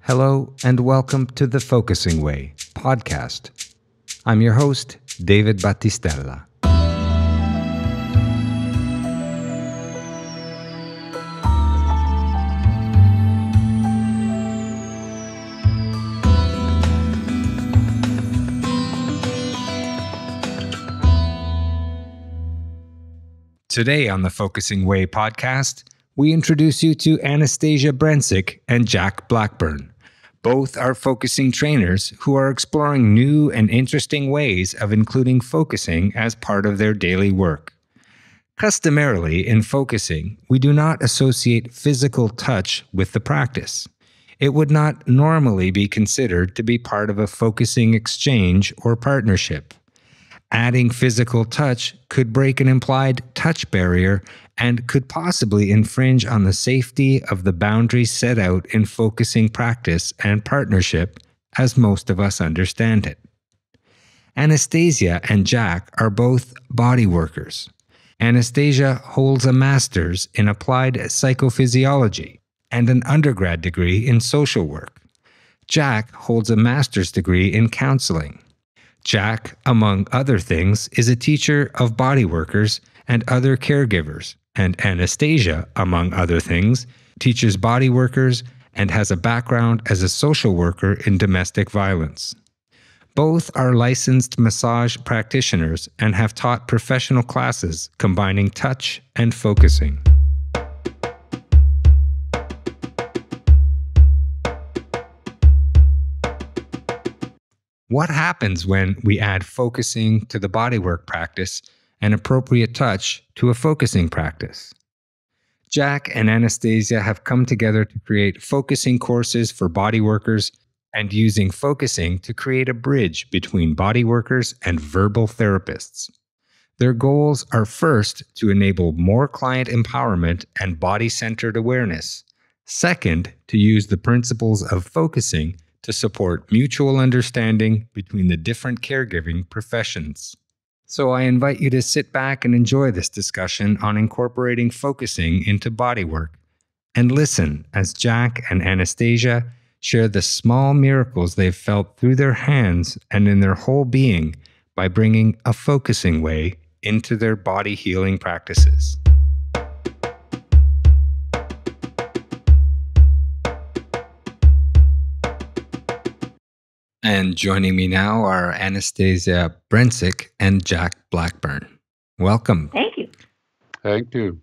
Hello and welcome to the Focusing Way podcast. I'm your host, David Battistella. Today on the Focusing Way podcast, we introduce you to Anastasia Brensick and Jack Blackburn. Both are focusing trainers who are exploring new and interesting ways of including focusing as part of their daily work. Customarily, in focusing, we do not associate physical touch with the practice. It would not normally be considered to be part of a focusing exchange or partnership. Adding physical touch could break an implied touch barrier and could possibly infringe on the safety of the boundaries set out in focusing practice and partnership as most of us understand it. Anastasia and Jack are both body workers. Anastasia holds a master's in applied psychophysiology and an undergrad degree in social work. Jack holds a master's degree in counseling. Jack, among other things, is a teacher of body workers and other caregivers, and Anastasia, among other things, teaches body workers and has a background as a social worker in domestic violence. Both are licensed massage practitioners and have taught professional classes combining touch and focusing. What happens when we add focusing to the bodywork practice and appropriate touch to a focusing practice? Jack and Anastasia have come together to create focusing courses for body workers and using focusing to create a bridge between body workers and verbal therapists. Their goals are first to enable more client empowerment and body-centered awareness. Second, to use the principles of focusing to support mutual understanding between the different caregiving professions. So I invite you to sit back and enjoy this discussion on incorporating focusing into bodywork, and listen as Jack and Anastasia share the small miracles they've felt through their hands and in their whole being by bringing a focusing way into their body healing practices. And joining me now are Anastasia Brensick and Jack Blackburn. Welcome. Thank you. Thank you.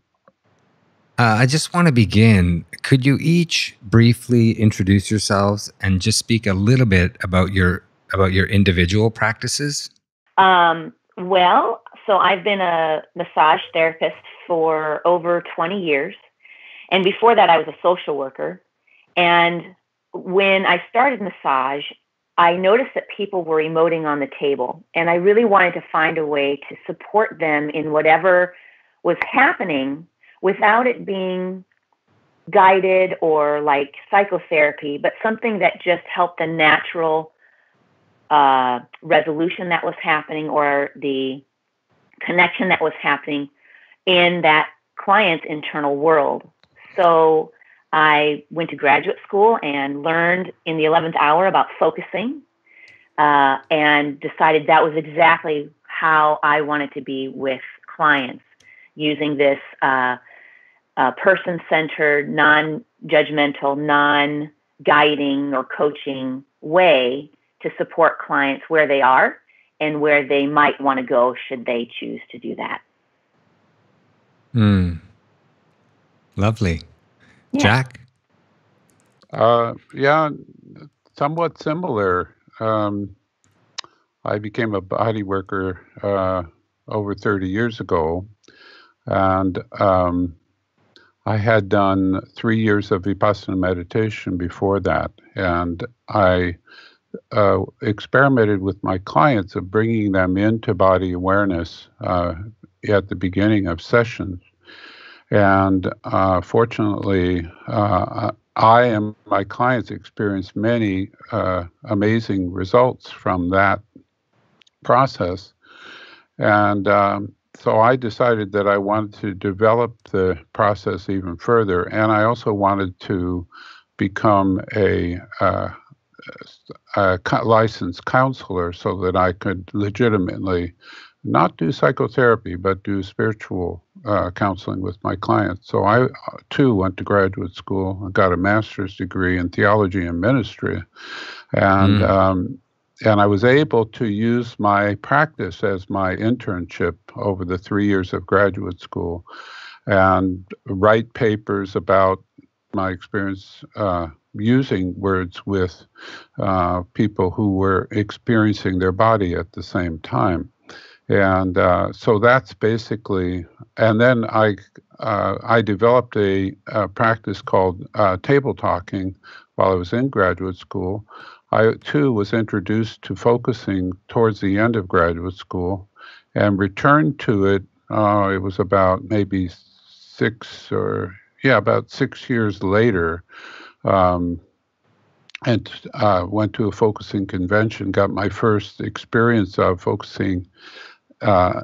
I just want to begin. Could you each briefly introduce yourselves and just speak a little bit about your individual practices? So I've been a massage therapist for over 20 years. And before that, I was a social worker. And when I started massage, I noticed that people were emoting on the table, and I really wanted to find a way to support them in whatever was happening without it being guided or like psychotherapy, but something that just helped the natural resolution that was happening or the connection that was happening in that client's internal world. So I went to graduate school and learned in the 11th hour about focusing and decided that was exactly how I wanted to be with clients, using this person-centered, non-judgmental, non-guiding or coaching way to support clients where they are and where they might want to go should they choose to do that. Lovely. Yeah. Jack? Somewhat similar. I became a body worker over 30 years ago, and I had done 3 years of Vipassana meditation before that, and I experimented with my clients of bringing them into body awareness at the beginning of sessions. And fortunately, I and my clients experienced many amazing results from that process. And so I decided that I wanted to develop the process even further. And I also wanted to become a licensed counselor so that I could legitimately not do psychotherapy, but do spiritual counseling with my clients. So I, too, went to graduate school and got a master's degree in theology and ministry. And and I was able to use my practice as my internship over the 3 years of graduate school and write papers about my experience using words with people who were experiencing their body at the same time. And so that's basically, and then I developed a practice called table talking while I was in graduate school. I too was introduced to focusing towards the end of graduate school and returned to it. It was about maybe about 6 years later. And went to a focusing convention, got my first experience of focusing and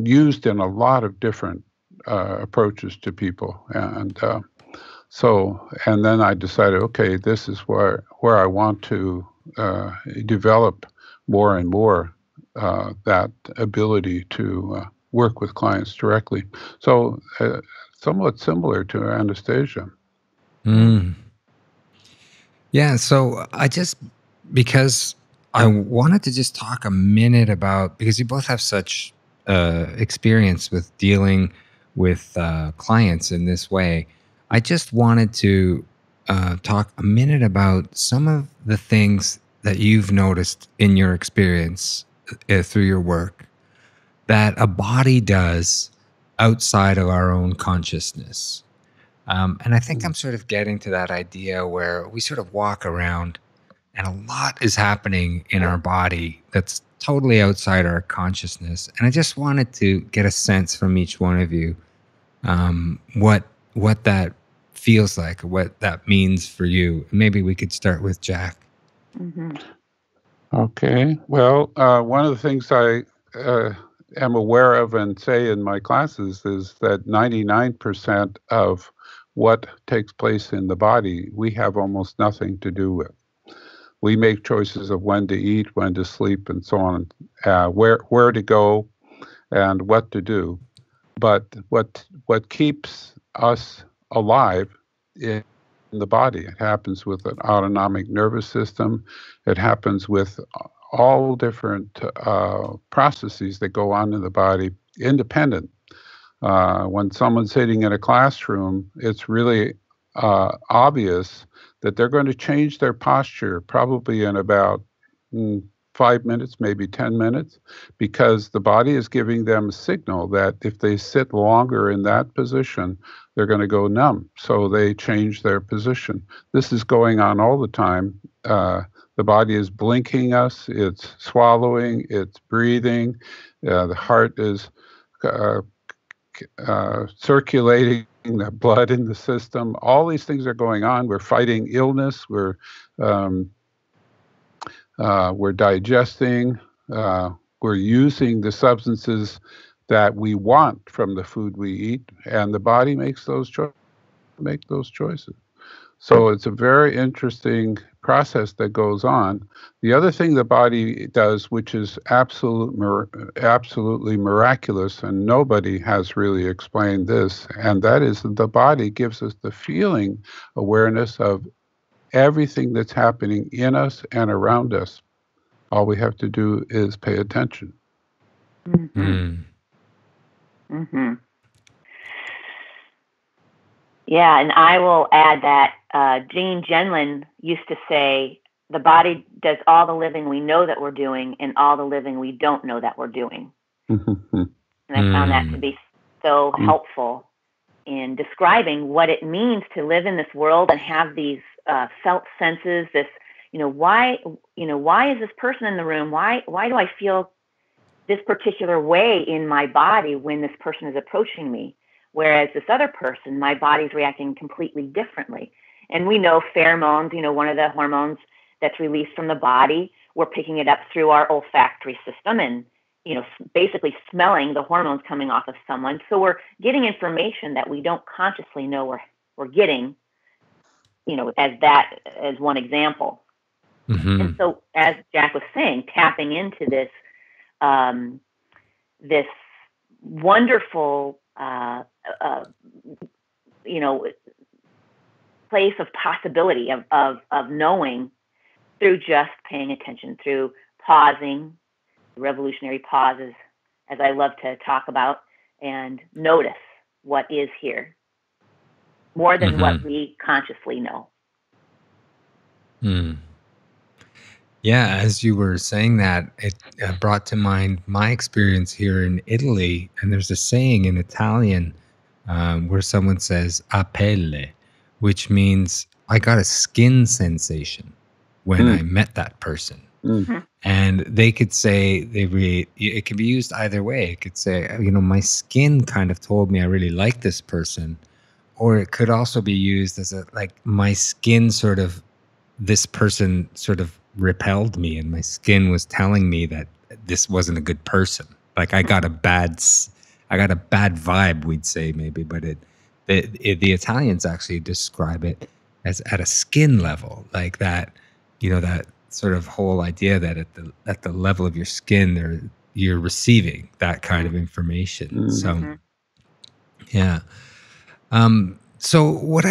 used in a lot of different approaches to people. And and then I decided, okay, this is where I want to develop more and more that ability to work with clients directly. So somewhat similar to Anastasia. Yeah, so because I wanted to just talk a minute about, because you both have such experience with dealing with clients in this way, I just wanted to talk a minute about some of the things that you've noticed in your experience through your work that a body does outside of our own consciousness. And I think I'm sort of getting to that idea where we sort of walk around and a lot is happening in our body that's totally outside our consciousness. And I just wanted to get a sense from each one of you what that feels like, what that means for you. Maybe we could start with Jack. Mm-hmm. Okay. Well, one of the things I am aware of and say in my classes is that 99% of what takes place in the body, we have almost nothing to do with. We make choices of when to eat, when to sleep, and so on, where to go, and what to do. But what keeps us alive in the body? It happens with an autonomic nervous system. It happens with all different processes that go on in the body, independent. When someone's sitting in a classroom, it's really obvious that they're going to change their posture probably in about 5 minutes, maybe 10 minutes, because the body is giving them a signal that if they sit longer in that position, they're going to go numb. So they change their position. This is going on all the time. The body is blinking us, it's swallowing, it's breathing, the heart is circulating the blood in the system. All these things are going on. We're fighting illness. We're digesting. We're using the substances that we want from the food we eat, and the body makes those choices. So it's a very interesting process that goes on. The other thing the body does, which is absolutely miraculous, and nobody has really explained this, and that is that the body gives us the feeling awareness of everything that's happening in us and around us. All we have to do is pay attention. Mm-hmm. Mm-hmm. Yeah, and I will add that Gendlin used to say, the body does all the living we know that we're doing and all the living we don't know that we're doing. And I found that to be so helpful in describing what it means to live in this world and have these felt senses, this, why is this person in the room? Why do I feel this particular way in my body when this person is approaching me? Whereas this other person, my body's reacting completely differently. And we know pheromones, one of the hormones that's released from the body, we're picking it up through our olfactory system and, basically smelling the hormones coming off of someone. So we're getting information that we don't consciously know we're getting, as one example. Mm-hmm. And so, as Jack was saying, tapping into this wonderful, place of possibility of knowing through just paying attention, through pausing, revolutionary pauses, as I love to talk about, and notice what is here more than what we consciously know. Mm. Yeah, as you were saying that, it brought to mind my experience here in Italy. And there's a saying in Italian where someone says "a pelle," which means I got a skin sensation when I met that person. And they could say it can be used either way. It could say, my skin kind of told me I really like this person, or it could also be used as my skin sort of, this person sort of repelled me, and my skin was telling me that this wasn't a good person. Like I got a bad vibe, we'd say maybe, but the Italians actually describe it as at a skin level, like that, that sort of whole idea that at the level of your skin, you're receiving that kind of information. So, yeah. So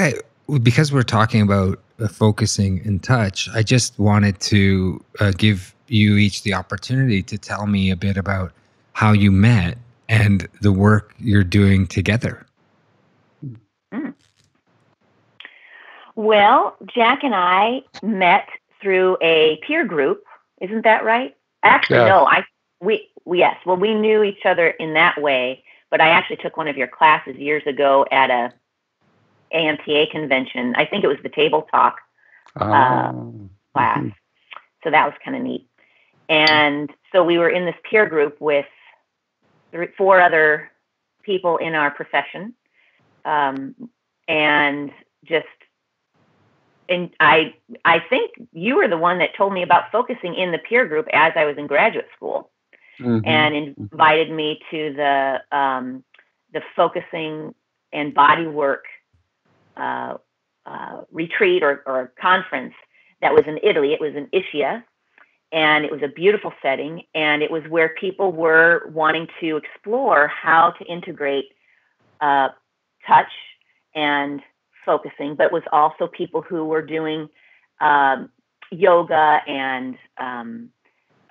because we're talking about focusing in touch, I just wanted to give you each the opportunity to tell me a bit about how you met and the work you're doing together. Well, Jack and I met through a peer group. Isn't that right? Actually, no. Yes. Well, we knew each other in that way, but I actually took one of your classes years ago at a AMTA convention. I think it was the Table Talk class. So that was kind of neat. And so we were in this peer group with 4 other people in our profession, and I think you were the one that told me about focusing in the peer group as I was in graduate school, and invited me to the focusing and body work retreat or conference that was in Italy. It was in Ischia, and it was a beautiful setting, and it was where people were wanting to explore how to integrate touch and focusing, but was also people who were doing yoga and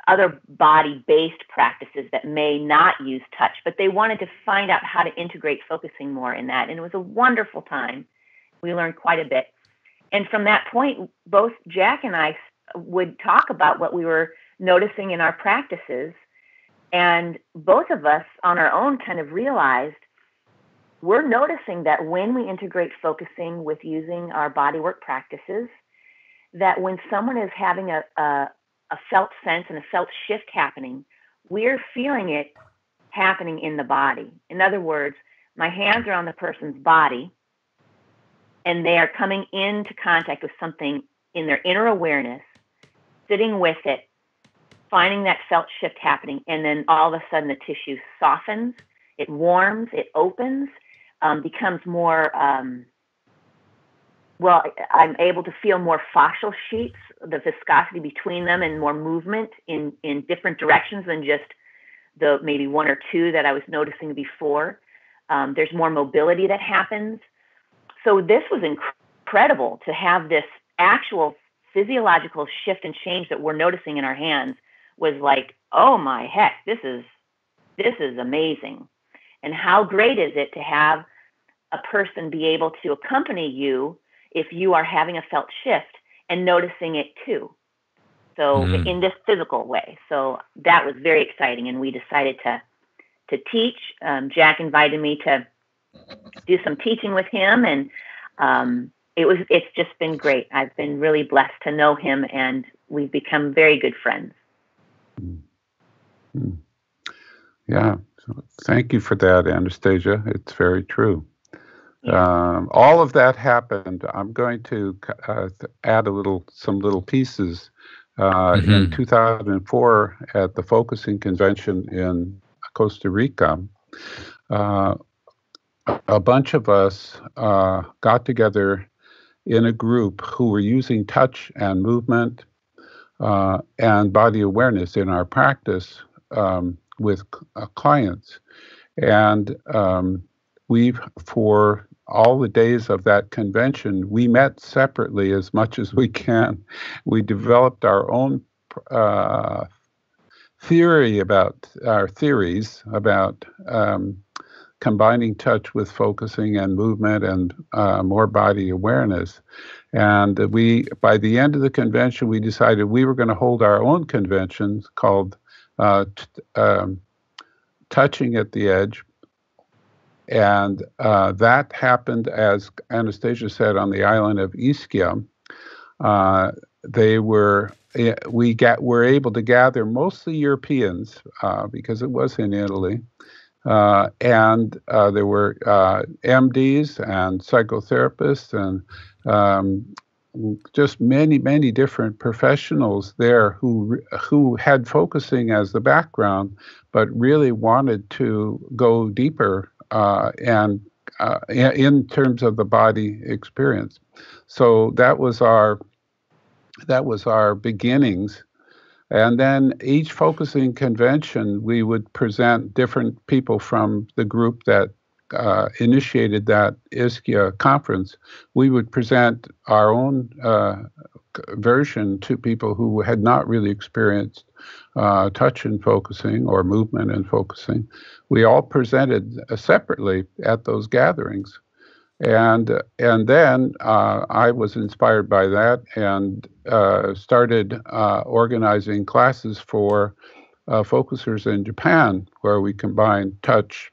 other body-based practices that may not use touch, but they wanted to find out how to integrate focusing more in that. And it was a wonderful time. We learned quite a bit. And from that point, both Jack and I would talk about what we were noticing in our practices. And both of us on our own kind of realized we're noticing that when we integrate focusing with using our bodywork practices, that when someone is having a felt sense and a felt shift happening, we're feeling it happening in the body. In other words, my hands are on the person's body, and they are coming into contact with something in their inner awareness, sitting with it, finding that felt shift happening, and then all of a sudden the tissue softens, it warms, it opens, becomes more, I'm able to feel more fascial sheets, the viscosity between them, and more movement in different directions than just the maybe 1 or 2 that I was noticing before. There's more mobility that happens. So this was incredible to have this actual physiological shift and change that we're noticing in our hands. Was like, oh my heck, this is amazing. And how great is it to have a person be able to accompany you if you are having a felt shift and noticing it too. So in this physical way. So that was very exciting, and we decided to teach. Jack invited me to do some teaching with him, and it's just been great. I've been really blessed to know him, and we've become very good friends. Yeah. So thank you for that, Anastasia. It's very true. All of that happened. I'm going to add some little pieces. In 2004 at the Focusing Convention in Costa Rica, a bunch of us got together in a group who were using touch and movement and body awareness in our practice with clients. And we've, for all the days of that convention, we met separately as much as we can. We developed our own uh, theories about combining touch with focusing and movement and more body awareness. And by the end of the convention, we decided we were going to hold our own convention called Touching at the Edge. And that happened, as Anastasia said, on the island of Ischia. Were able to gather mostly Europeans because it was in Italy. And there were MDs and psychotherapists and just many different professionals there who had focusing as the background, but really wanted to go deeper and in terms of the body experience. So that was our beginnings. And then each focusing convention, we would present different people from the group that initiated that Ischia conference. We would present our own version to people who had not really experienced touch and focusing or movement and focusing. We all presented separately at those gatherings. And then I was inspired by that and started organizing classes for focusers in Japan, where we combined touch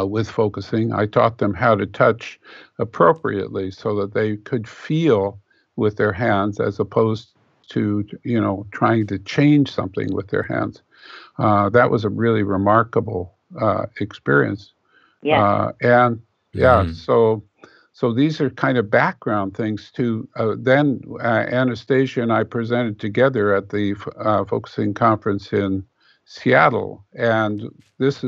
with focusing. I taught them how to touch appropriately so that they could feel with their hands as opposed to, trying to change something with their hands. That was a really remarkable experience. Yeah. And yeah, so these are kind of background things too. Then Anastasia and I presented together at the focusing conference in Seattle, and this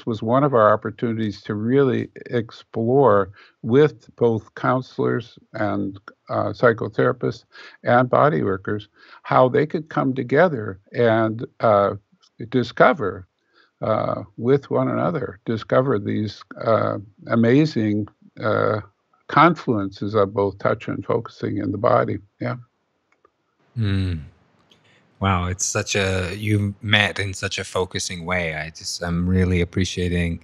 was one of our opportunities to really explore with both counselors and psychotherapists and body workers how they could come together and discover with one another, discover these amazing confluences of both touch and focusing in the body. Yeah. Wow, you met in such a focusing way. I'm really appreciating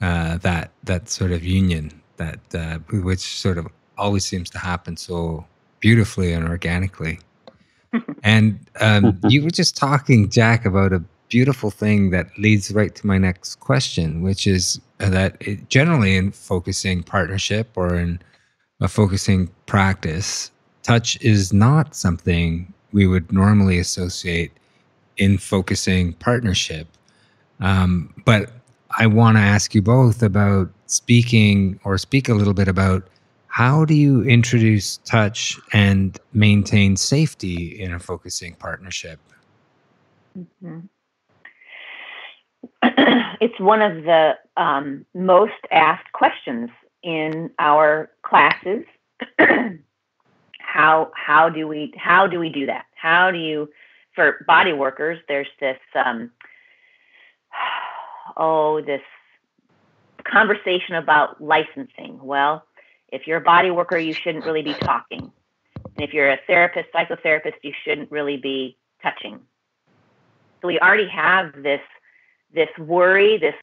that sort of union which sort of always seems to happen so beautifully and organically. And you were just talking, Jack, about a beautiful thing that leads right to my next question, which is that generally in focusing partnership or in a focusing practice, touch is not something we would normally associate in focusing partnership. But I want to ask you both about speak a little bit about how do you introduce touch and maintain safety in a focusing partnership? Mm-hmm. It's one of the most asked questions in our classes. How do we do that? How do you, for body workers, there's this this conversation about licensing. Well, if you're a body worker, you shouldn't really be talking. And if you're a therapist, psychotherapist, you shouldn't really be touching. So we already have this worry, this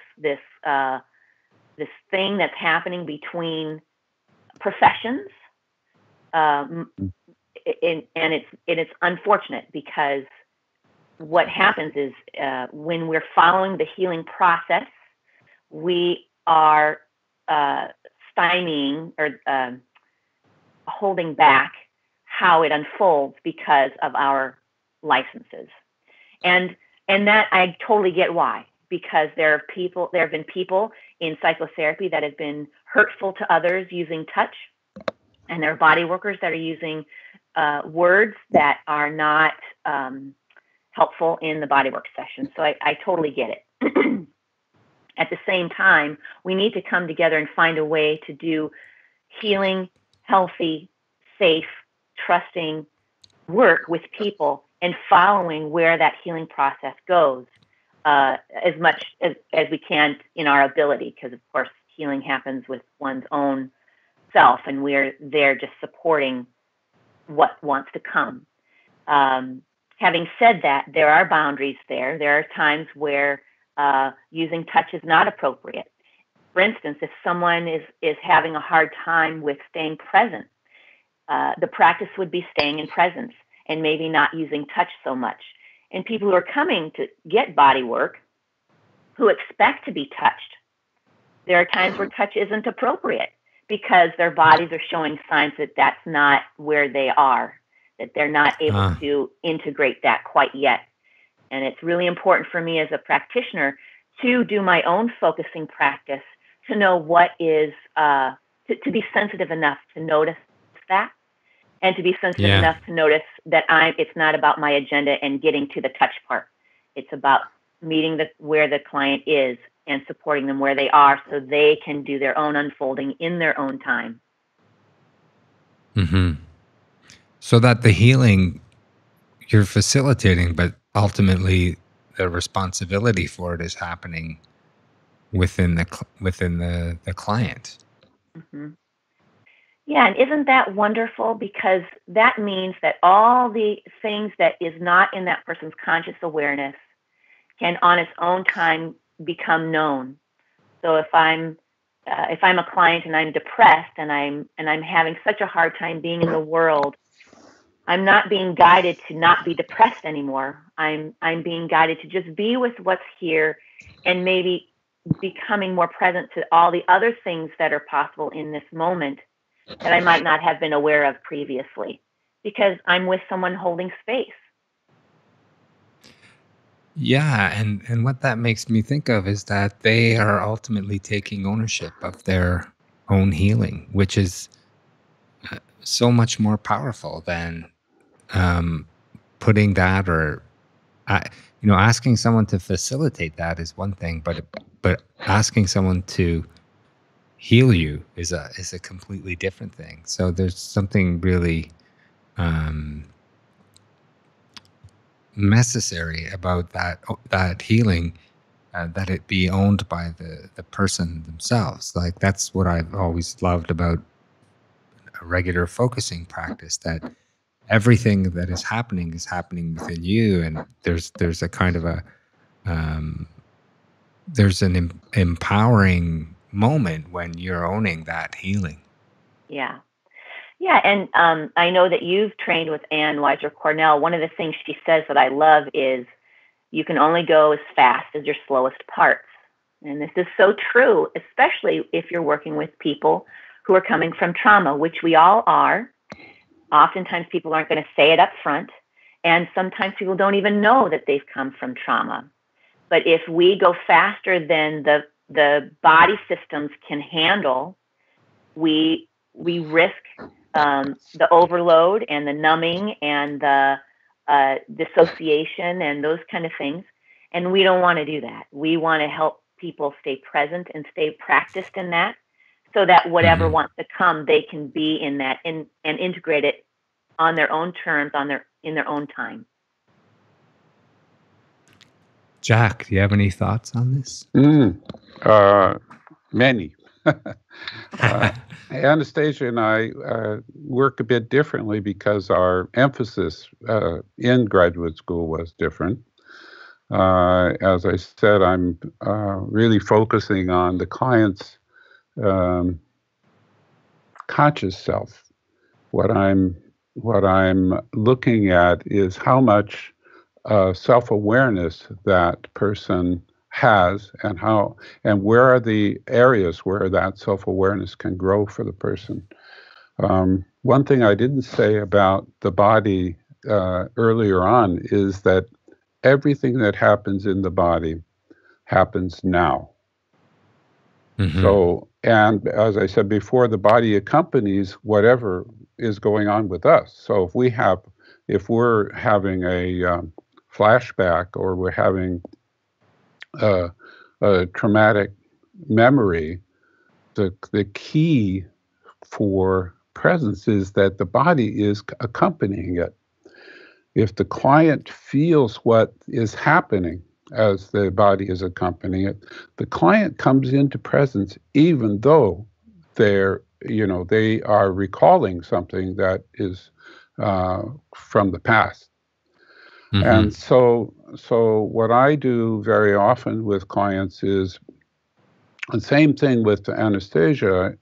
thing that's happening between professions, and it's unfortunate because what happens is when we're following the healing process, we are stymieing or holding back how it unfolds because of our licenses, and that I totally get why. Because there have been people in psychotherapy that have been hurtful to others using touch, and there are body workers that are using words that are not helpful in the bodywork session. So I totally get it. At the same time, we need to come together and find a way to do healing, healthy, safe, trusting work with people and following where that healing process goes as much as we can in our ability, because, of course, healing happens with one's own self, and we're there just supporting what wants to come. Having said that, there are boundaries there. There are times where using touch is not appropriate. For instance, if someone is having a hard time with staying present, the practice would be staying in presence and maybe not using touch so much. And people who are coming to get body work, who expect to be touched, there are times where touch isn't appropriate because their bodies are showing signs that that's not where they are, that they're not able to integrate that quite yet. And it's really important for me as a practitioner to do my own focusing practice, to know what is, to be sensitive enough to notice that, and to be sensitive enough to notice that it's not about my agenda and getting to the touch part. It's about meeting where the client is and supporting them where they are so they can do their own unfolding in their own time. Mm-hmm. So that the healing you're facilitating, but ultimately the responsibility for it is happening within the client. Mm-hmm. Yeah, and isn't that wonderful? Because that means that all the things that is not in that person's conscious awareness can, on its own time, become known. So if I'm a client and I'm depressed and I'm having such a hard time being in the world, I'm not being guided to not be depressed anymore. I'm being guided to just be with what's here and maybe becoming more present to all the other things that are possible in this moment that I might not have been aware of previously, because I'm with someone holding space. Yeah, and what that makes me think of is that they are ultimately taking ownership of their own healing, which is so much more powerful than putting that asking someone to facilitate that is one thing, but asking someone to heal you is a completely different thing. So there's something really necessary about that healing, that it be owned by the person themselves. Like, that's what I've always loved about a regular focusing practice, that everything that is happening within you, and there's a kind of a there's an empowering moment when you're owning that healing. Yeah. Yeah, and I know that you've trained with Ann Weiser Cornell. One of the things she says that I love is you can only go as fast as your slowest parts. And this is so true, especially if you're working with people who are coming from trauma, which we all are. Oftentimes people aren't going to say it up front, and sometimes people don't even know that they've come from trauma. But if we go faster than the body systems can handle, we risk the overload and the numbing and the dissociation and those kind of things. And we don't want to do that. We want to help people stay present and stay practiced in that, so that whatever wants to come, they can be in that and integrate it on their own terms, in their own time. Jack, do you have any thoughts on this? Many. Anastasia and I work a bit differently because our emphasis in graduate school was different. As I said, I'm really focusing on the client's conscious self. What I'm looking at is how much self-awareness that person has, and where are the areas where that self-awareness can grow for the person. One thing I didn't say about the body earlier on is that everything that happens in the body happens now. So, and as I said before, the body accompanies whatever is going on with us. So if we're having a flashback, or we're having a a traumatic memory, the key for presence is that the body is accompanying it. If the client feels what is happening as the body is accompanying it, the client comes into presence even though they are recalling something that is from the past. And so what I do very often with clients is the same thing with anesthesia.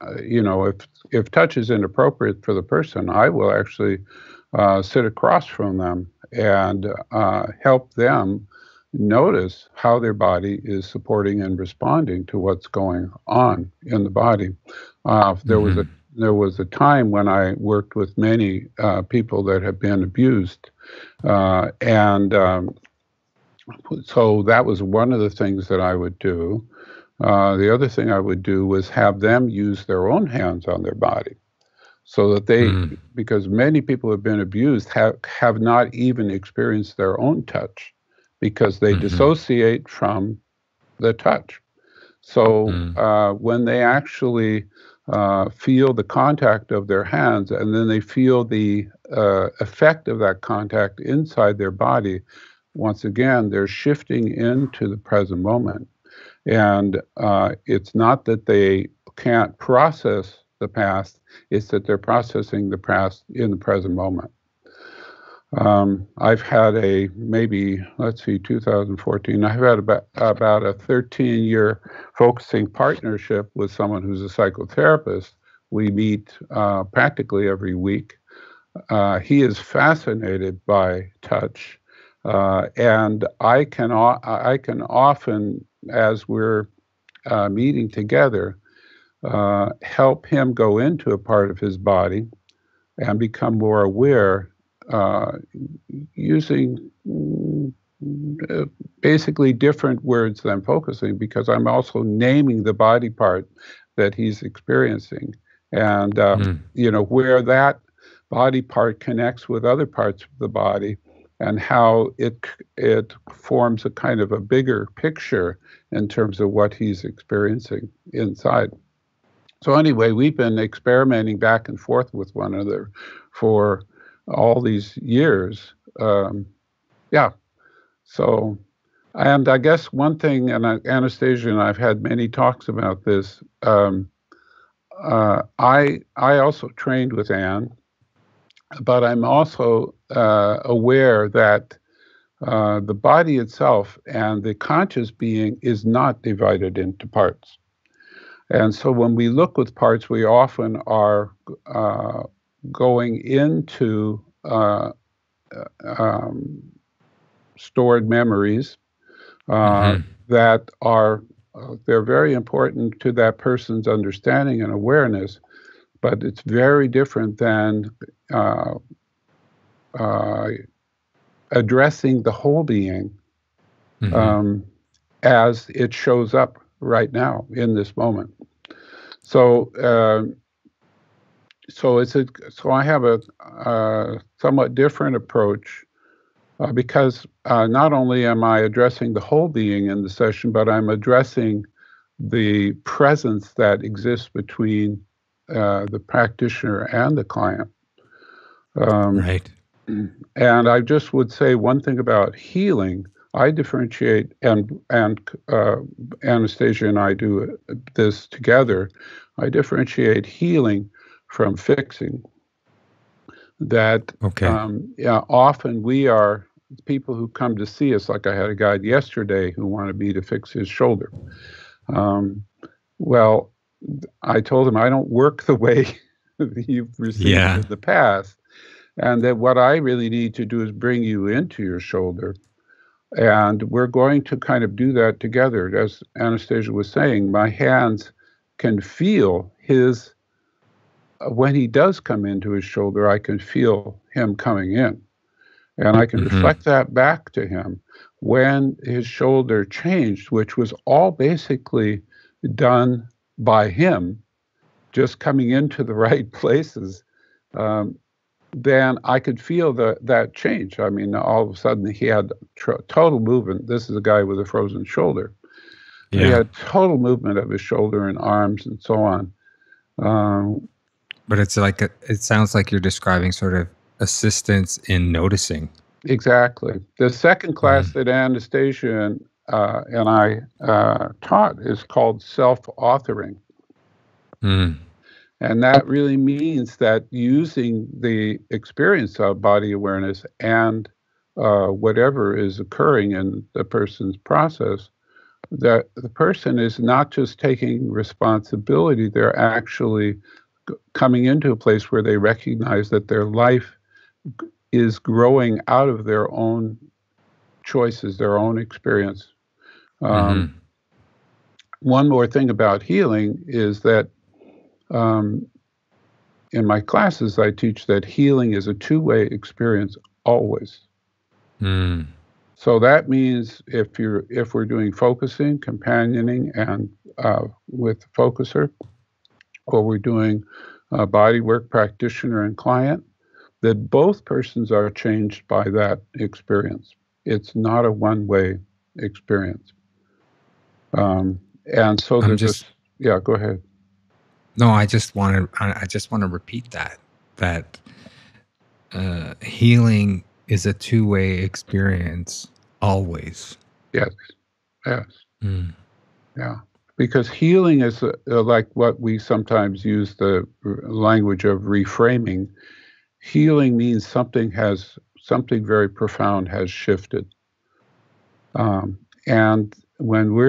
If touch is inappropriate for the person, I will actually sit across from them and help them notice how their body is supporting and responding to what's going on in the body. There was a time when I worked with many people that have been abused, and so that was one of the things that I would do. The other thing I would do was have them use their own hands on their body, so that because many people who have been abused have not even experienced their own touch, because they dissociate from the touch. So when they actually feel the contact of their hands, and then they feel the effect of that contact inside their body, once again, they're shifting into the present moment. And it's not that they can't process the past, it's that they're processing the past in the present moment. I've had 2014, I've had about a 13-year focusing partnership with someone who's a psychotherapist. We meet practically every week. He is fascinated by touch, and I can often, as we're meeting together, help him go into a part of his body and become more aware, using basically different words than focusing, because I'm also naming the body part that he's experiencing, and where that body part connects with other parts of the body, and how it forms a kind of a bigger picture in terms of what he's experiencing inside. So anyway, we've been experimenting back and forth with one another for all these years. So, and I guess one thing, and Anastasia and I've had many talks about this. I also trained with Anne, but I'm also aware that the body itself and the conscious being is not divided into parts. And so when we look with parts, we often are going into stored memories that are they're very important to that person's understanding and awareness, but it's very different than addressing the whole being as it shows up right now in this moment. So I have a somewhat different approach, because not only am I addressing the whole being in the session, but I'm addressing the presence that exists between the practitioner and the client. Right. And I just would say one thing about healing. I differentiate, and Anastasia and I do this together. I differentiate healing from fixing. That often we are people who come to see us, like I had a guy yesterday who wanted me to fix his shoulder. Well, I told him I don't work the way you've received in the past, and that what I really need to do is bring you into your shoulder. And we're going to kind of do that together. As Anastasia was saying, my hands can feel his, when he does come into his shoulder, I can feel him coming in. And I can reflect that back to him when his shoulder changed, which was all basically done by him, just coming into the right places. Then I could feel that change. I mean, all of a sudden he had total movement. This is a guy with a frozen shoulder. He Yeah. had total movement of his shoulder and arms and so on. But it's like it sounds like you're describing sort of assistance in noticing. Exactly. The second class that Anastasia and I taught is called self-authoring. Mm. And that really means that using the experience of body awareness and whatever is occurring in the person's process, that the person is not just taking responsibility, they're actually coming into a place where they recognize that their life is growing out of their own choices, their own experience. One more thing about healing is that in my classes, I teach that healing is a two-way experience always. So that means if we're doing focusing, companioning, and with the focuser, or we're doing body work practitioner and client, that both persons are changed by that experience. It's not a one-way experience. And so I'm there's just, yeah, go ahead. no, I just want to repeat that healing is a two-way experience always. Yes, yes. Yeah, because healing is like what we sometimes use the language of reframing. Healing means something very profound has shifted. And when we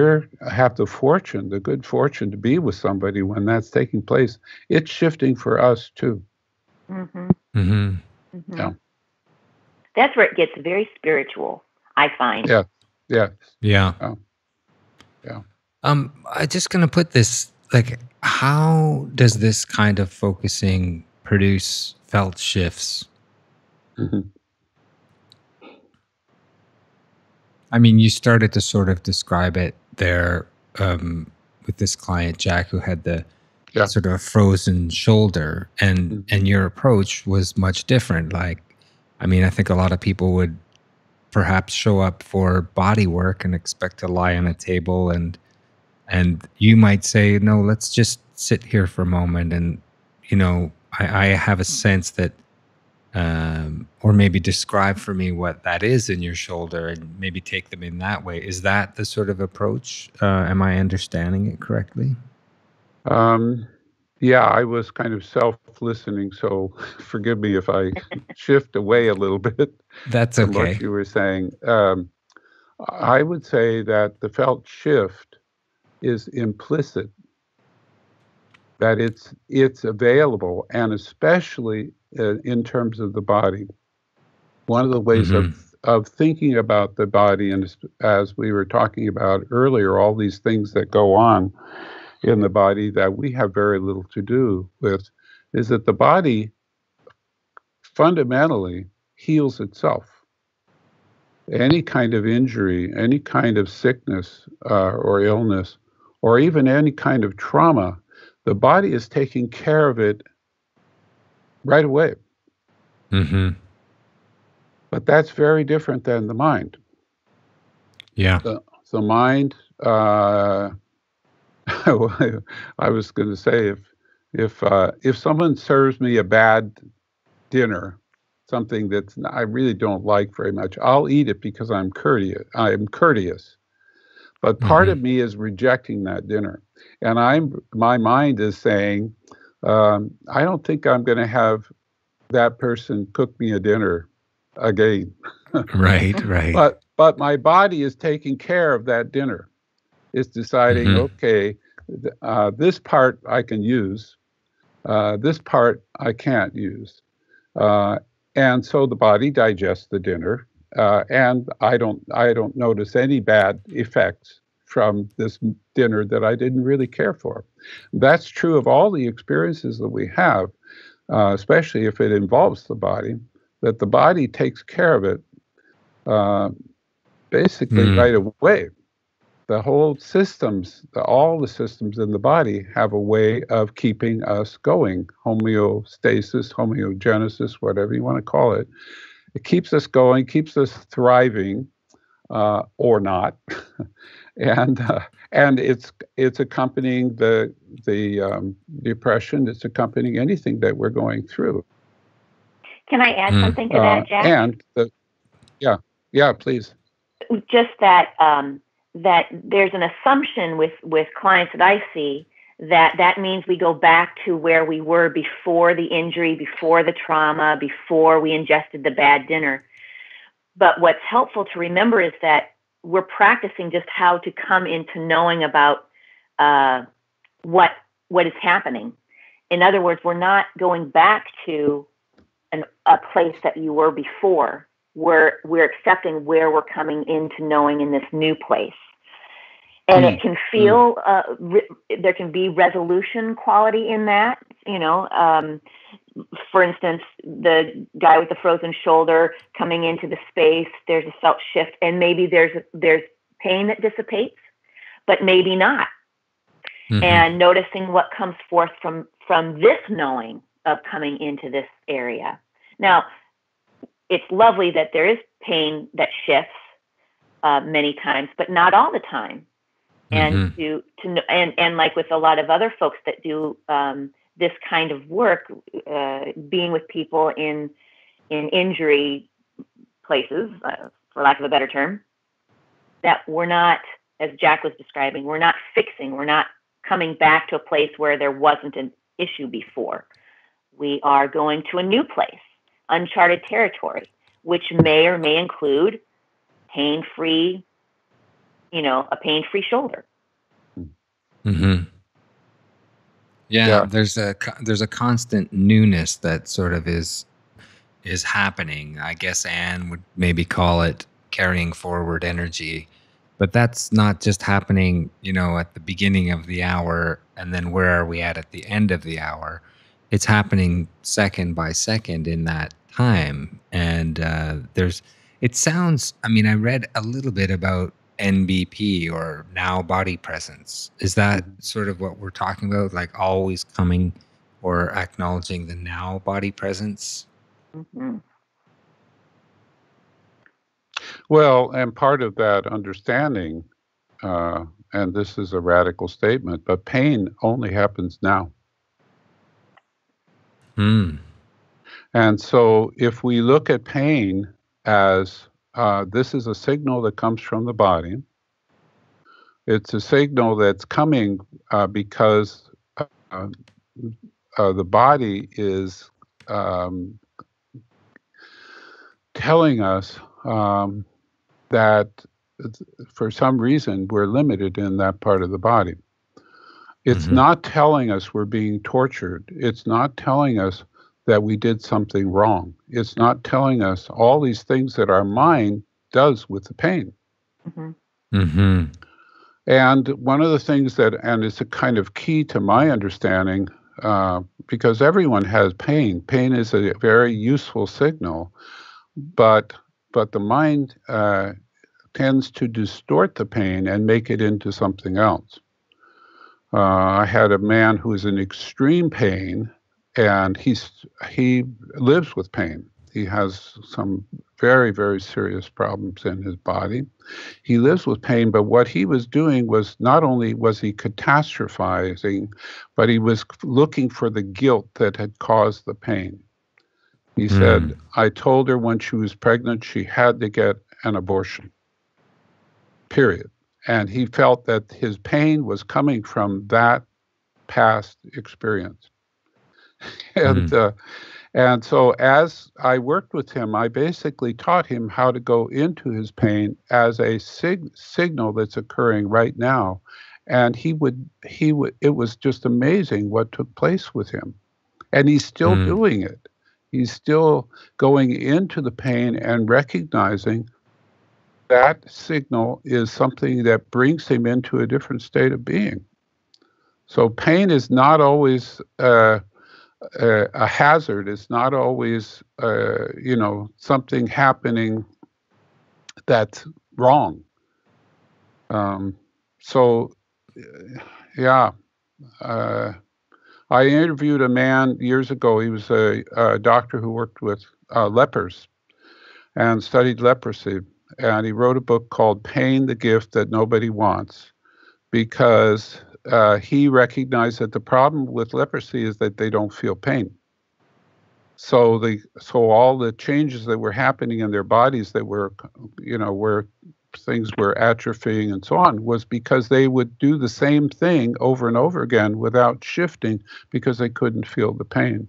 have the good fortune to be with somebody when that's taking place, it's shifting for us too. Yeah. That's where it gets very spiritual, I find. Yeah. Yeah. Yeah. Yeah. I'm just gonna put this, like, how does this kind of focusing produce felt shifts? I mean, you started to sort of describe it there with this client, Jack, who had the sort of a frozen shoulder, and your approach was much different. Like, I mean, I think a lot of people would perhaps show up for body work and expect to lie on a table, and you might say, no, let's just sit here for a moment. And, you know, I have a sense that, or maybe describe for me what that is in your shoulder and maybe take them in that way. Is that the sort of approach? Am I understanding it correctly? Yeah, I was kind of self-listening, so forgive me if I shift away a little bit. That's from okay. what you were saying. I would say that the felt shift is implicit, that it's available, and especially in terms of the body. One of the ways of thinking about the body, and as we were talking about earlier, all these things that go on in the body that we have very little to do with, is that the body fundamentally heals itself. Any kind of injury, any kind of sickness or illness, or even any kind of trauma, the body is taking care of it right away. But that's very different than the mind. Yeah. The mind, I was going to say, if someone serves me a bad dinner, something I really don't like very much, I'll eat it because I'm courteous. But part of me is rejecting that dinner, and my mind is saying, I don't think I'm going to have that person cook me a dinner again. Right. But my body is taking care of that dinner. It's deciding, okay, this part I can use, this part I can't use. And so the body digests the dinner, and I don't notice any bad effects from this dinner that I didn't really care for. That's true of all the experiences that we have, especially if it involves the body, that the body takes care of it basically right away. The whole systems, all the systems in the body have a way of keeping us going. Homeostasis, homeogenesis, whatever you want to call it. It keeps us going, keeps us thriving, or not. and it's accompanying the depression. It's accompanying anything that we're going through. Can I add something to that, Jack? And yeah, please. Just that that there's an assumption with clients that I see that means we go back to where we were before the injury, before the trauma, before we ingested the bad dinner. But what's helpful to remember is that we're practicing just how to come into knowing about what is happening. In other words, we're not going back to a place that you were before. We're accepting where we're coming into knowing in this new place. And it can feel, there can be resolution quality in that, for instance, the guy with the frozen shoulder coming into the space, there's a felt shift, and maybe there's pain that dissipates, but maybe not. Mm-hmm. And noticing what comes forth from this knowing of coming into this area. Now, it's lovely that there is pain that shifts many times, but not all the time. And mm-hmm. and like with a lot of other folks that do this kind of work, being with people in injury places, for lack of a better term, that we're not, as Jack was describing, we're not fixing, we're not coming back to a place where there wasn't an issue before. We are going to a new place, uncharted territory, which may or may include pain-free, a pain-free shoulder. Mm-hmm. Yeah, there's a constant newness that sort of is happening. I guess Anne would maybe call it carrying forward energy, but that's not just happening, at the beginning of the hour and then where are we at the end of the hour. It's happening second by second in that time. And it sounds, I read a little bit about NBP, or now body presence. Is that sort of what we're talking about? Like always coming or acknowledging the now body presence? Mm-hmm. Well, and part of that understanding, and this is a radical statement, but pain only happens now. And so if we look at pain as this is a signal that comes from the body, it's a signal that's coming because the body is telling us that for some reason we're limited in that part of the body. It's mm-hmm. not telling us we're being tortured. It's not telling us that we did something wrong. It's not telling us all these things that our mind does with the pain. Mm-hmm. Mm-hmm. And one of the things and it's a kind of key to my understanding, because everyone has pain. Pain is a very useful signal, but the mind tends to distort the pain and make it into something else. I had a man who is in extreme pain, and he lives with pain. He has some very, very serious problems in his body. He lives with pain, but what he was doing was not only was he catastrophizing, but he was looking for the guilt that had caused the pain. He said, I told her when she was pregnant she had to get an abortion, period. And he felt that his pain was coming from that past experience. And so as I worked with him, I basically taught him how to go into his pain as a signal that's occurring right now. And he would, it was just amazing what took place with him. And he's still doing it. He's still going into the pain and recognizing that signal is something that brings him into a different state of being. So pain is not always a hazard. It's not always, something happening that's wrong. I interviewed a man years ago. He was a doctor who worked with lepers and studied leprosy. and he wrote a book called Pain, the Gift That Nobody Wants, because he recognized that the problem with leprosy is that they don't feel pain. So all the changes that were happening in their bodies that were, where things were atrophying and so on, was because they would do the same thing over and over again without shifting because they couldn't feel the pain.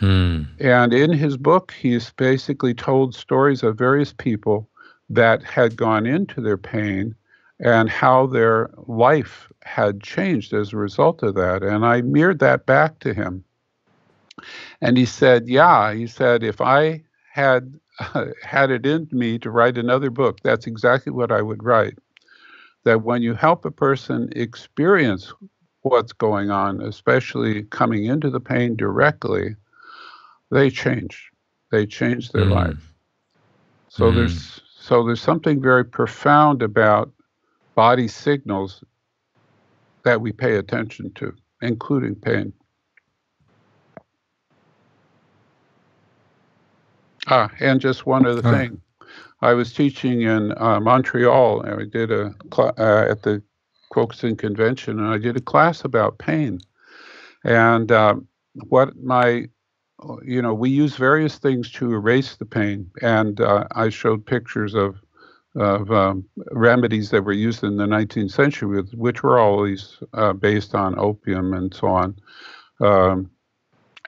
And in his book, he's basically told stories of various people that had gone into their pain and how their life had changed as a result of that. And I mirrored that back to him. And he said, if I had had it in me to write another book, that's exactly what I would write. That when you help a person experience what's going on, especially coming into the pain directly, they change. They change their life. So there's something very profound about body signals that we pay attention to, including pain. And just one other thing. I was teaching in Montreal, and we did at the Focusing Convention, and I did a class about pain. And we use various things to erase the pain. And I showed pictures of remedies that were used in the 19th century, which were always based on opium and so on,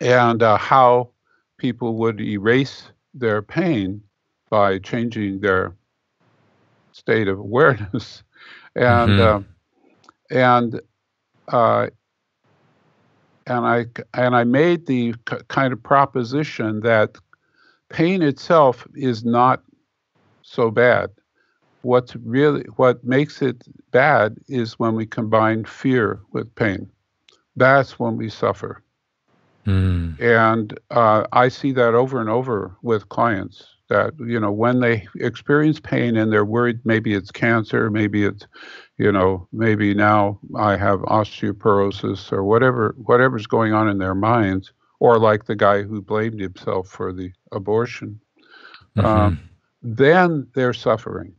and how people would erase their pain by changing their state of awareness, and I made the kind of proposition that pain itself is not so bad. What makes it bad is when we combine fear with pain. That's when we suffer. And I see that over and over with clients that, when they experience pain and they're worried, maybe it's cancer, maybe it's, maybe now I have osteoporosis or whatever's going on in their minds, or like the guy who blamed himself for the abortion, then they're suffering.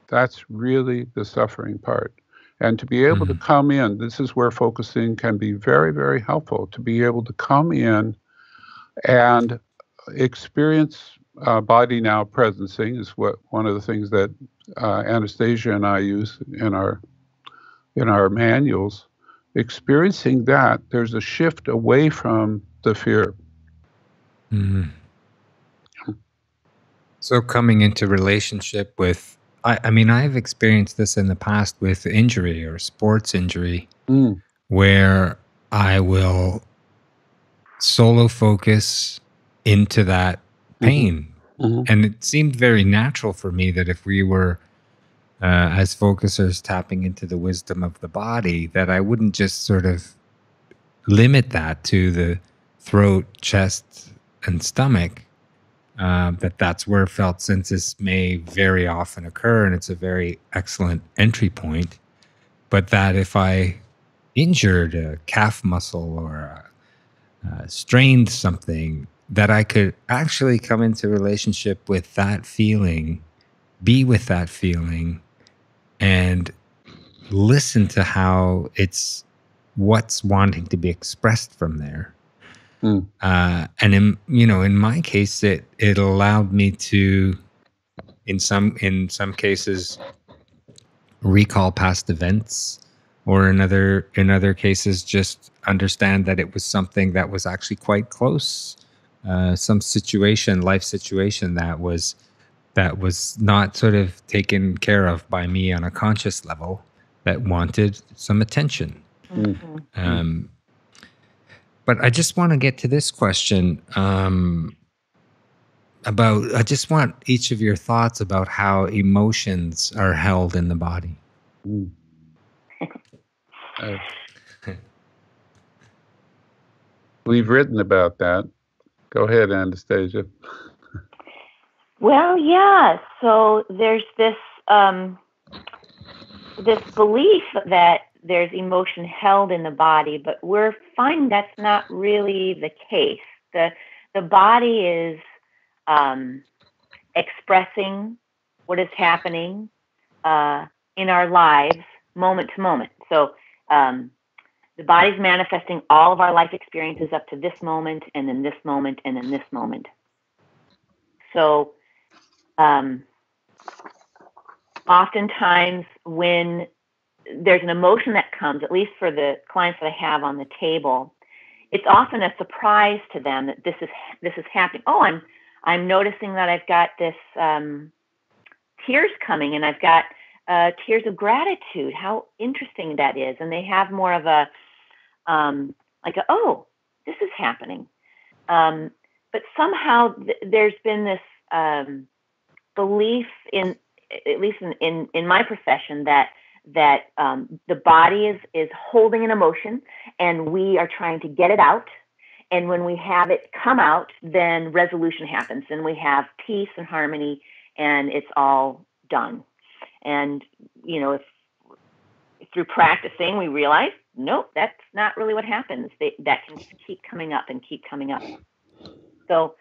That's really the suffering part. And to be able to come in, this is where focusing can be very, very helpful, to be able to come in and experience body now presencing is one of the things that Anastasia and I use in our manuals. Experiencing that, there's a shift away from the fear. So coming into relationship with, I mean, I've experienced this in the past with injury or sports injury, where I will solo focus into that pain. And it seemed very natural for me that if we were, as focusers, tapping into the wisdom of the body, that I wouldn't just sort of limit that to the throat, chest, and stomach. That's where felt senses may very often occur, and it's a very excellent entry point. But that if I injured a calf muscle or strained something, that I could actually come into relationship with that feeling, be with that feeling, and listen to how it's what's wanting to be expressed from there. And in my case, it allowed me to, in some cases, recall past events, or in other cases, just understand that it was something that was actually quite close, some life situation that was not sort of taken care of by me on a conscious level, that wanted some attention. But I just want to get to this question I just want each of your thoughts about how emotions are held in the body. We've written about that. Go ahead, Anastasia. Well, yeah. So there's this belief that there's emotion held in the body, but we're finding that's not really the case. The body is expressing what is happening in our lives moment to moment. So the body's manifesting all of our life experiences up to this moment, and then this moment, and then this moment. So oftentimes when there's an emotion that comes, at least for the clients that I have on the table, it's often a surprise to them that this is happening. Oh, I'm noticing that I've got this tears coming, and I've got tears of gratitude. How interesting that is. And they have more of a oh, this is happening. But somehow there's been this belief in, at least in my profession, that the body is holding an emotion, and we are trying to get it out. And when we have it come out, then resolution happens, and we have peace and harmony, and it's all done. And, if through practicing, we realize, nope, that's not really what happens. That can keep coming up and keep coming up. So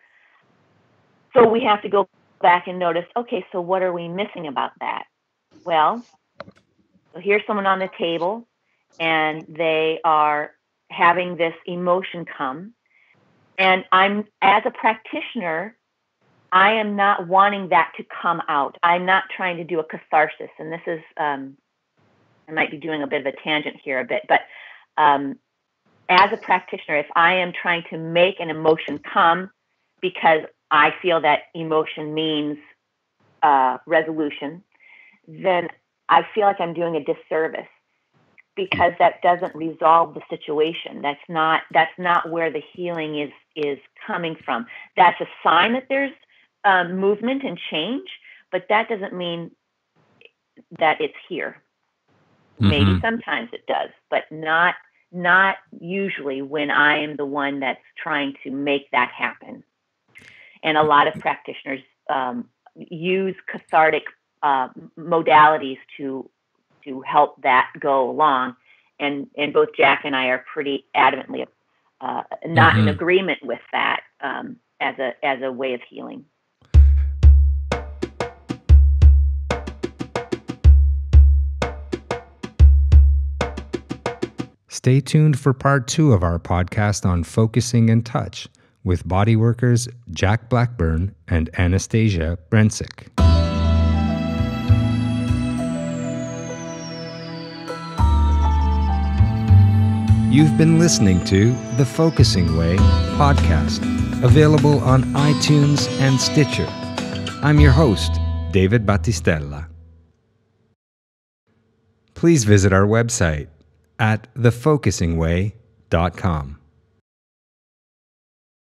we have to go back and notice, okay, so what are we missing about that? Well, so here's someone on the table, and they are having this emotion come. And as a practitioner, I am not wanting that to come out. I'm not trying to do a catharsis. And this is, I might be doing a bit of a tangent here a bit, but as a practitioner, if I am trying to make an emotion come because I feel that emotion means resolution, then I feel like I'm doing a disservice, because that doesn't resolve the situation. That's not where the healing is coming from. That's a sign that there's movement and change, but that doesn't mean that it's here. Mm-hmm. Maybe sometimes it does, but not usually when I am the one that's trying to make that happen. And a lot of practitioners use cathartic modalities to help that go along, and both Jack and I are pretty adamantly not in agreement with that as a way of healing. Stay tuned for part 2 of our podcast on focusing and touch with body workers Jack Blackburn and Anastasia Brentzik. You've been listening to The Focusing Way podcast, available on iTunes and Stitcher. I'm your host, David Battistella. Please visit our website at thefocusingway.com.